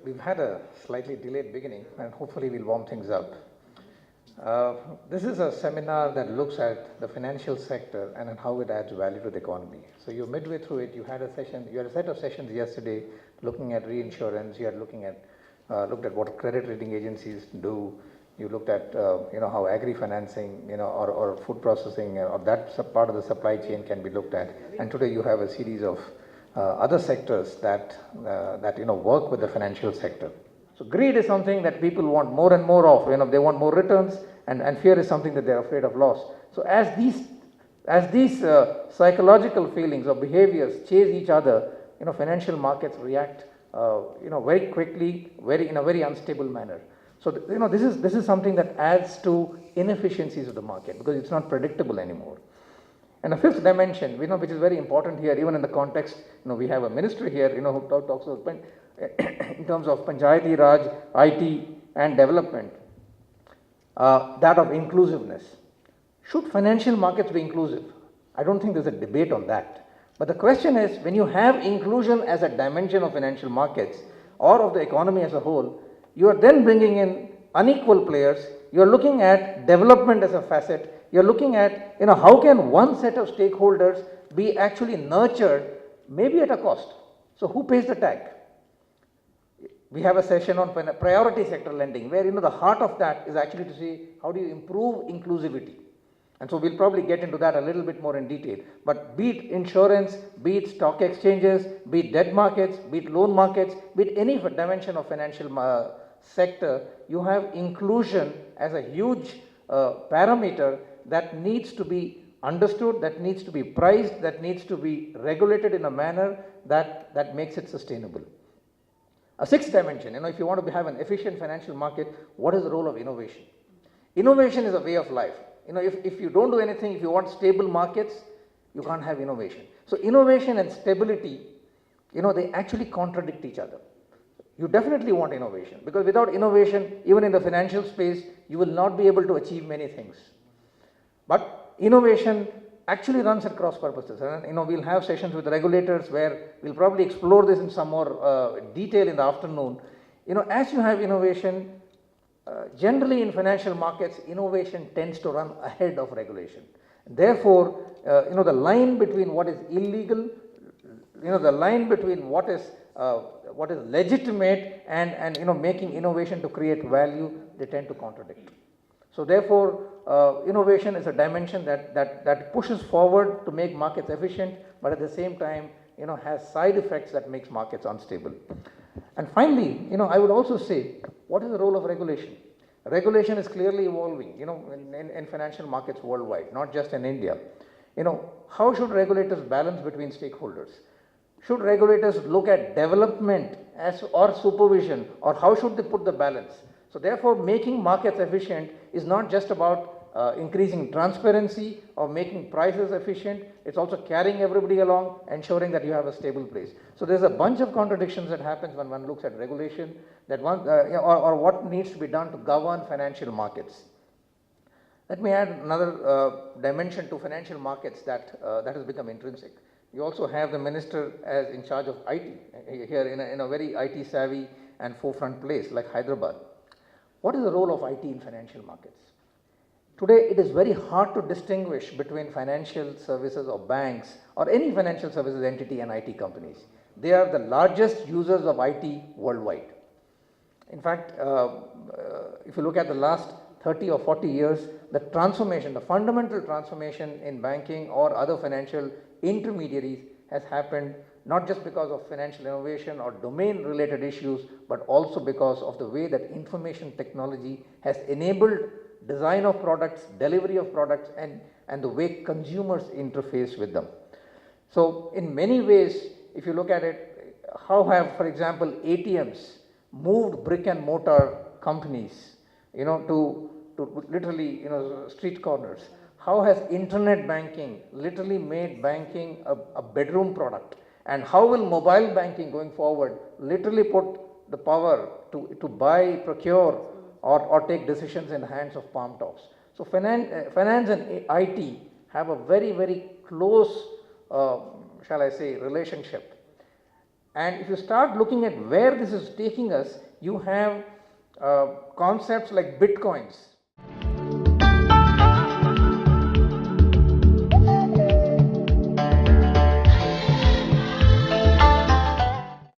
we've had a slightly delayed beginning and hopefully we'll warm things up. This is a seminar that looks at the financial sector and how it adds value to the economy. So you're midway through it, you had a set of sessions yesterday looking at reinsurance, you had looked at what credit rating agencies do, you looked at how agri-financing or food processing or that part of the supply chain can be looked at, and today you have a series of other sectors that work with the financial sector. So greed is something that people want more and more of. They want more returns, and fear is something that they're afraid of loss. So as these psychological feelings or behaviors chase each other, financial markets react very quickly, in a very unstable manner. So this is something that adds to inefficiencies of the market because it's not predictable anymore. And a fifth dimension, which is very important here, even in the context, we have a ministry here, who talks about in terms of Panchayati Raj, IT, and development, that of inclusiveness. Should financial markets be inclusive? I don't think there's a debate on that. But the question is, when you have inclusion as a dimension of financial markets or of the economy as a whole, you are then bringing in unequal players. You are looking at development as a facet. You're looking at, how can one set of stakeholders be actually nurtured, maybe at a cost. So who pays the tag? We have a session on priority sector lending, where, the heart of that is actually to see how do you improve inclusivity. And so we'll probably get into that a little bit more in detail. But be it insurance, be it stock exchanges, be it debt markets, be it loan markets, be it any dimension of financial sector, you have inclusion as a huge parameter that needs to be understood, that needs to be priced, that needs to be regulated in a manner that makes it sustainable. A sixth dimension, if you want to have an efficient financial market, what is the role of innovation? Innovation is a way of life. If you don't do anything, if you want stable markets, you can't have innovation. So innovation and stability, they actually contradict each other. You definitely want innovation, because without innovation, even in the financial space, you will not be able to achieve many things. But innovation actually runs at cross purposes, and we'll have sessions with regulators where we'll probably explore this in some more detail in the afternoon. As you have innovation, generally in financial markets, innovation tends to run ahead of regulation. Therefore, the line between what is illegal, the line between what is legitimate and making innovation to create value, they tend to contradict. So therefore, innovation is a dimension that pushes forward to make markets efficient, but at the same time, has side effects that makes markets unstable. And finally, I would also say, what is the role of regulation? Regulation is clearly evolving, in financial markets worldwide, not just in India. How should regulators balance between stakeholders? Should regulators look at development or supervision, or how should they put the balance? So therefore, making markets efficient is not just about increasing transparency or making prices efficient. It's also carrying everybody along, ensuring that you have a stable place. So there's a bunch of contradictions that happens when one looks at regulation, that or what needs to be done to govern financial markets. Let me add another dimension to financial markets that has become intrinsic. You also have the minister as in charge of IT here in a very IT savvy and forefront place like Hyderabad. What is the role of IT in financial markets? Today, it is very hard to distinguish between financial services or banks or any financial services entity and IT companies. They are the largest users of IT worldwide. In fact, if you look at the last 30 or 40 years, the transformation, the fundamental transformation in banking or other financial intermediaries has happened not just because of financial innovation or domain related issues, but also because of the way that information technology has enabled design of products, delivery of products, and the way consumers interface with them. So in many ways, if you look at it, how have, for example, ATMs moved brick and mortar companies, to literally, street corners? How has internet banking literally made banking a bedroom product? And how will mobile banking going forward literally put the power to buy, procure, or take decisions in the hands of palm tops? So finance and IT have a very, very close, shall I say, relationship. And if you start looking at where this is taking us, you have concepts like bitcoins.